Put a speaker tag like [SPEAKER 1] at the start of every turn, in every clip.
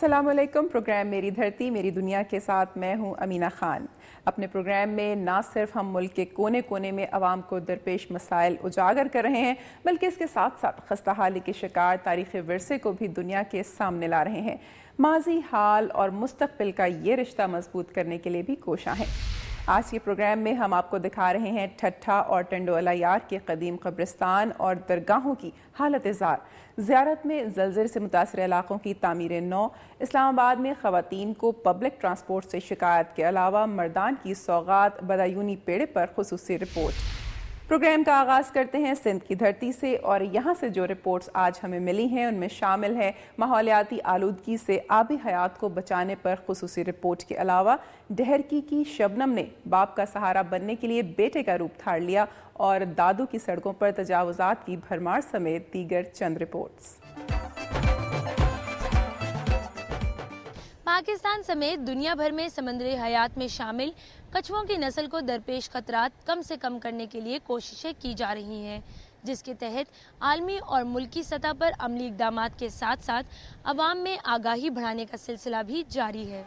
[SPEAKER 1] अस्सलाम वालेकुम। प्रोग्राम मेरी धरती मेरी दुनिया के साथ मैं हूं अमीना खान। अपने प्रोग्राम में ना सिर्फ हम मुल्क के कोने कोने में आवाम को दरपेश मसाइल उजागर कर रहे हैं, बल्कि इसके साथ साथ खस्ताहाली के शिकार तारीख़ी विरसे को भी दुनिया के सामने ला रहे हैं। माजी, हाल और मुस्तक़बिल का ये रिश्ता मजबूत करने के लिए भी कोशां हैं। आज के प्रोग्राम में हम आपको दिखा रहे हैं ठट्ठा और टंडोला यार के कदीम कब्रिस्तान और दरगाहों की हालत ज़ार, ज़ियारत में ज़लज़ले से मुतासर इलाकों की तामीर नौ, इस्लामाबाद में ख़वातीन को पब्लिक ट्रांसपोर्ट से शिकायत के अलावा मर्दान की सौगात बदायूनी पेड़े पर खुसूसी रिपोर्ट। प्रोग्राम का आगाज़ करते हैं सिंध की धरती से, और यहाँ से जो रिपोर्ट्स आज हमें मिली हैं उनमें शामिल है माहौलियाती आलूदगी से आबी हयात को बचाने पर खुसूसी रिपोर्ट के अलावा डहरकी की शबनम ने बाप का सहारा बनने के लिए बेटे का रूप धार लिया, और दादू की सड़कों पर तजावुज़ात की भरमार समेत दीगर चंद रिपोर्ट्स।
[SPEAKER 2] पाकिस्तान समेत दुनिया भर में समुद्री हयात में शामिल कछुओं की नस्ल को दरपेश खतरात कम से कम करने के लिए कोशिशें की जा रही हैं, जिसके तहत आलमी और मुल्की सतह पर अमली इक़दामात के साथ साथ अवाम में आगाही बढ़ाने का सिलसिला भी जारी है।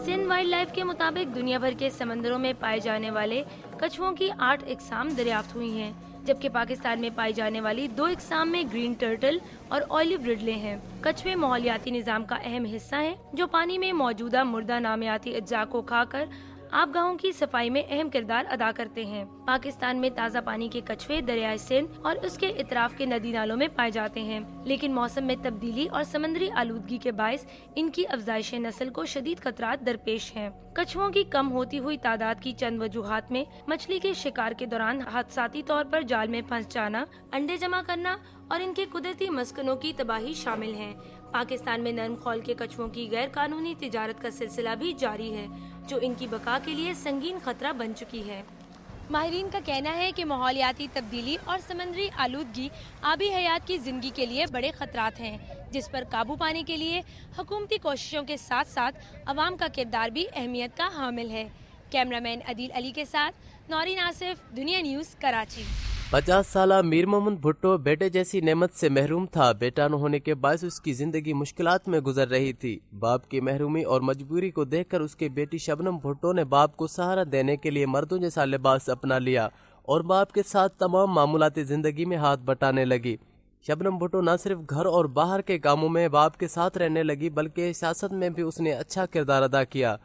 [SPEAKER 2] सिंध वाइल्ड लाइफ के मुताबिक दुनिया भर के समंदरों में पाए जाने वाले कछुओं की 8 इकसाम दरियाफ्त हुई हैं, जबकि पाकिस्तान में पाई जाने वाली 2 इकसाम में ग्रीन टर्टल और ऑलिव रिडले हैं। कछुए माहौलियाती निज़ाम का अहम हिस्सा हैं, जो पानी में मौजूदा मुर्दा नामियाती अज्जा को खाकर आबगाहों की सफाई में अहम किरदार अदा करते हैं। पाकिस्तान में ताज़ा पानी के कछुए दरियाए सिंध और उसके इतराफ के नदी नालों में पाए जाते हैं, लेकिन मौसम में तब्दीली और समुद्री आलूदगी के बायस इनकी अफजाइश नस्ल को शदीद खतरात दरपेश हैं। कछुओं की कम होती हुई तादाद की चंद वजूहात में मछली के शिकार के दौरान हादसाती तौर पर जाल में फंस जाना, अंडे जमा करना और इनके कुदरती मस्कनों की तबाही शामिल हैं। पाकिस्तान में नर्म खौल के कछुओं की गैर कानूनी तिजारत का सिलसिला भी जारी है, जो इनकी बका के लिए संगीन खतरा बन चुकी है। माहिरीन का कहना है कि माहौलियाती तब्दीली और समुद्री आलूदगी आबी हयात की जिंदगी के लिए बड़े खतरात हैं, जिस पर काबू पाने के लिए हुकूमती कोशिशों के साथ साथ अवाम का किरदार भी अहमियत का हामिल है। कैमरामैन अदील अली के साथ नौरीन आसिफ, दुनिया न्यूज़, कराची।
[SPEAKER 3] 50 साला मीर मोहम्मद भुट्टो बेटे जैसी नेमत से महरूम था। बेटा न होने के बायस उसकी जिंदगी मुश्किलात में गुजर रही थी। बाप की महरूमी और मजबूरी को देखकर उसकी बेटी शबनम भुट्टो ने बाप को सहारा देने के लिए मर्दों जैसा लिबास अपना लिया और बाप के साथ तमाम मामूलाती जिंदगी में हाथ बटाने लगी। शबनम भुट्टो न सिर्फ घर और बाहर के कामों में बाप के साथ रहने लगी, बल्कि सियासत में भी उसने अच्छा किरदार अदा किया।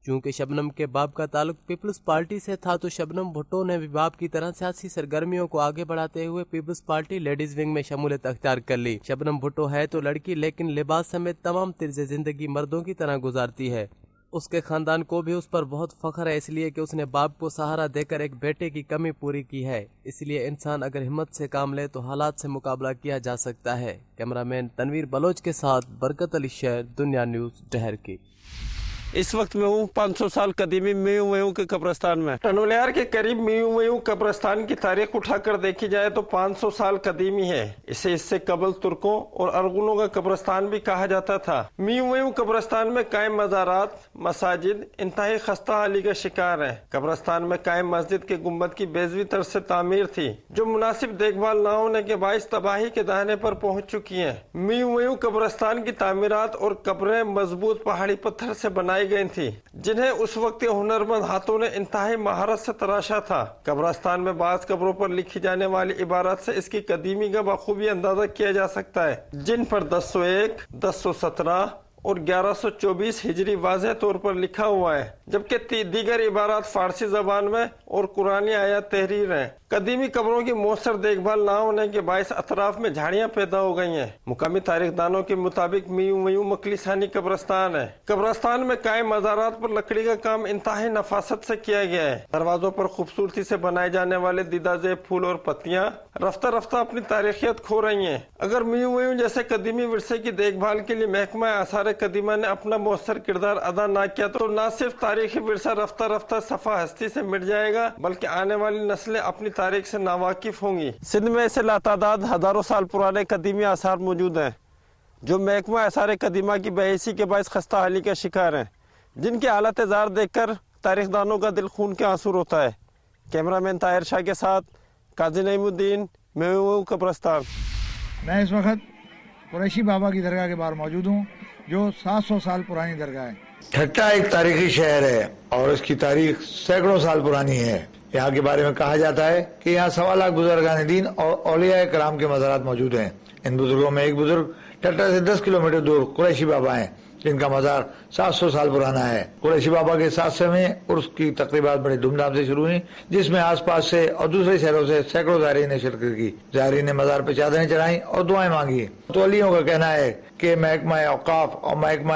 [SPEAKER 3] चूँकि शबनम के बाप का ताल्लुक पीपल्स पार्टी से था, तो शबनम भुट्टो ने भी बाप की तरह सियासी सरगर्मियों को आगे बढ़ाते हुए पीपल्स पार्टी लेडीज विंग में शमूलियत अख्तियार कर ली। शबनम भुट्टो है तो लड़की, लेकिन लिबास समेत तमाम तर्ज जिंदगी मर्दों की तरह गुजारती है। उसके खानदान को भी उस पर बहुत फख्र है, इसलिए कि उसने बाप को सहारा देकर एक बेटे की कमी पूरी की है। इसलिए इंसान अगर हिम्मत से काम ले तो हालात से मुकाबला किया जा सकता है। कैमरामैन तनवीर बलोच के साथ बरकत अली शेर, दुनिया न्यूज़, डहरकी।
[SPEAKER 4] इस वक्त मैं हूँ 500 साल कदीमी मेयू के कब्रिस्तान में। टंडोला के करीब मेयू कब्रिस्तान की तारीख उठाकर देखी जाए तो 500 साल कदीमी है। इसे इससे कबल तुर्कों और अरगुनों का कब्रिस्तान भी कहा जाता था। मेयू कब्रिस्तान में कायम मज़ारात, मसाजिद इंतहाई खस्ता हाली का शिकार है। कब्रिस्तान में कायम मस्जिद के गुम्बद की बेजवी तरह से तामीर थी, जो मुनासिब देखभाल न होने के बायस तबाही के दायरे पर पहुँच चुकी है। मेयू कब्रिस्तान की तामीरात और कब्रें मजबूत पहाड़ी पत्थर से बनाई गई थी, जिन्हें उस वक्त के हुनरमंद हाथों ने इंतहाई महारत से तराशा था। कब्रिस्तान में बाज़ कब्रों पर लिखी जाने वाली इबारत से इसकी कदीमी का बखूबी अंदाजा किया जा सकता है, जिन पर 1001, 1017 और 1124 हिजरी वाज़ेह तौर पर लिखा हुआ है, जबकि दीगर इबारत फारसी जबान में और कुरानी आयत तहरीर हैं। कदीमी कब्रों की मौसर देखभाल न होने के बायस अतराफ में झाड़ियाँ पैदा हो गई हैं। मुकामी तारीखदानों के मुताबिक मेयू मकलिसानी कब्रिस्तान है। कब्रिस्तान में कायम मज़ारात पर लकड़ी का काम इंतहाई नफासत से किया गया है। दरवाजों पर खूबसूरती से बनाए जाने वाले दीदाज़ेब फूल और पत्तियाँ रफ्ता रफ्ता अपनी तारीखियत खो रही हैं। अगर मेयू जैसे कदीमी विरसे की देखभाल के लिए महकमा आसार कदीमा ने अपना मौसर किरदार अदा न किया तो न सिर्फ तारीखी विरसा रफ्ता रफ्ता सफा हस्ती से मिट जाएगा, बल्कि आने वाली नस्लें अपनी तारीख से नावाकिफ होंगी। सिंध में ऐसे लातादाद हजारों साल पुराने कदीमी आसार मौजूद हैं, जो महकमा आसार कदीमा की बेहिसी के बायस खस्ता हाली का शिकार हैं, जिनकी हालत ज़ार देखकर तारीखदानों का दिल खून के आंसू रोता है। कैमरामैन ताहिर शाह के साथ काजी नईमुद्दीन, मेयू कब्रिस्तान।
[SPEAKER 5] मैं इस वक्त قریشی بابا کی درگاہ کے باہر موجود ہوں جو 700 سال پرانی درگاہ ہے۔
[SPEAKER 6] ٹھٹہ ایک تاریخی شہر ہے اور اس کی تاریخ سینکڑوں سال پرانی ہے۔ یہاں کے بارے میں کہا جاتا ہے کہ یہاں 1.25 لاکھ بزرگان دین اور اولیاء کرام کے مزارات موجود ہیں۔ ان بزرگوں میں ایک بزرگ ٹھٹہ سے 10 کلومیٹر دور قریشی بابا ہیں جن کا مزار 700 سال پرانا ہے۔ قریشی بابا کے 700ویں عرس کی تقریبات بڑے دھوم دھام سے شروع ہوئی جس میں آس پاس سے اور دوسرے شہروں سے سینکڑوں زائرین نے شرکت کی۔ زائرین نے مزار پہ چادریں چڑھائیں اور دعائیں مانگی۔ متولیوں کا کہنا ہے کہ محکمہ اوقاف اور محکمہ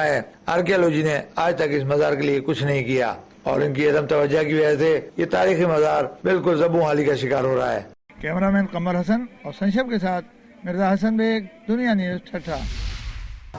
[SPEAKER 6] آرکیالوجی نے آج تک اس مزار کے لیے کچھ نہیں کیا اور ان کی عدم توجہ کی وجہ سے یہ تاریخی مزار بالکل زبوں حالی کا شکار ہو رہا ہے۔
[SPEAKER 5] کیمرہ مین قمر حسن اور سنشب کے ساتھ مرزا حسن بیگ، دنیا نیوز ٹھٹہ۔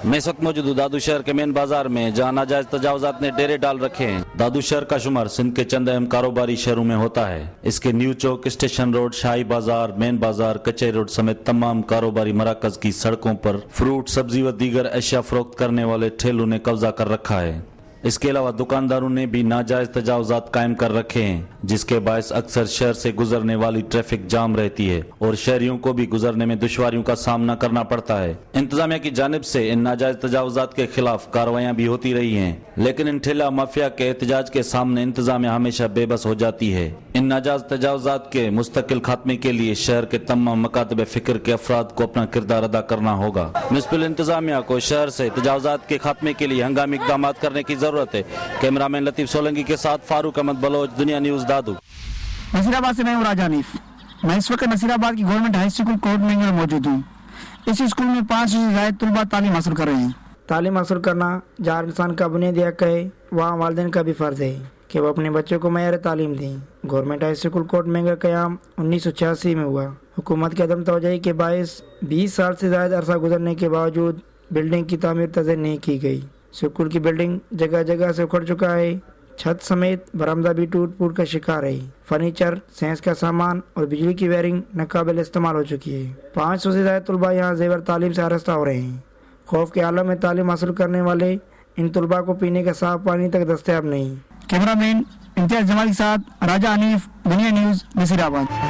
[SPEAKER 7] میں اس وقت موجود ہوں دادو شہر کے مین بازار میں جہاں ناجائز تجاوزات نے ڈیرے ڈال رکھے ہیں۔ دادو شہر کا شمار سندھ کے چند اہم کاروباری شہروں میں ہوتا ہے۔ اس کے نیو چوک، اسٹیشن روڈ، شاہی بازار، مین بازار، کچہری روڈ سمیت تمام کاروباری مراکز کی سڑکوں پر فروٹ، سبزی و دیگر اشیاء فروخت کرنے والے ٹھیلوں نے قبضہ کر رکھا ہے۔ اس کے علاوہ دکانداروں نے بھی ناجائز تجاوزات قائم کر رکھے ہیں جس کے باعث اکثر شہر سے گزرنے والی ٹریفک جام رہتی ہے اور شہریوں کو بھی گزرنے میں دشواریوں کا سامنا کرنا پڑتا ہے۔ انتظامیہ کی جانب سے ان ناجائز تجاوزات کے خلاف کارروائیاں بھی ہوتی رہی ہیں لیکن ان ٹھیلا مافیا کے احتجاج کے سامنے انتظامیہ ہمیشہ بے بس ہو جاتی ہے۔ ان ناجائز تجاوزات کے مستقل خاتمے کے لیے شہر کے تمام مکاتب فکر کے افراد کو اپنا کردار ادا کرنا ہوگا۔ میونسپل انتظامیہ کو شہر سے تجاوزات کے خاتمے کے لیے ہنگامی اقدامات کرنے کی ضرورت ہے۔ کیمرہ مین لطیف سولنگی کے ساتھ فاروق احمد بلوچ، دنیا نیوز دادو۔
[SPEAKER 8] نصیر آباد سے میں ہوں راجہ حنیف۔ میں اس وقت نصیر آباد کی گورنمنٹ ہائی اسکول کوٹ مینگ میں موجود ہوں۔ اس اسکول میں 500 سے زائد طلباء تعلیم حاصل کر رہے ہیں۔ تعلیم حاصل کرنا جہاں انسان کا بنیادی حق ہے وہاں والدین کا بھی فرض ہے کہ وہ اپنے بچوں کو معیار تعلیم دیں۔ گورنمنٹ ہائی اسکول کوٹ مینگ کا قیام 1986 میں ہوا۔ حکومت کی عدم توجہی کے باعث 20 سال سے زائد عرصہ گزرنے کے باوجود بلڈنگ کی تعمیر تزئین نہیں کی گئی۔ اسکول کی بلڈنگ جگہ جگہ سے اکھڑ چکا ہے، چھت سمیت برآمدہ بھی ٹوٹ پھوٹ کا شکار ہے۔ فرنیچر، سائنس کا سامان اور بجلی کی وائرنگ ناقابل استعمال ہو چکی ہے۔ 500 سے زائد طلباء یہاں زیور تعلیم سے آراستہ ہو رہے ہیں۔ خوف کے عالم میں تعلیم حاصل کرنے والے ان طلباء کو پینے کا صاف پانی تک دستیاب نہیں۔ کیمرہ مین امتیاز جمال کے ساتھ راجہ حنیف، دنیا نیوز، نصیر آباد۔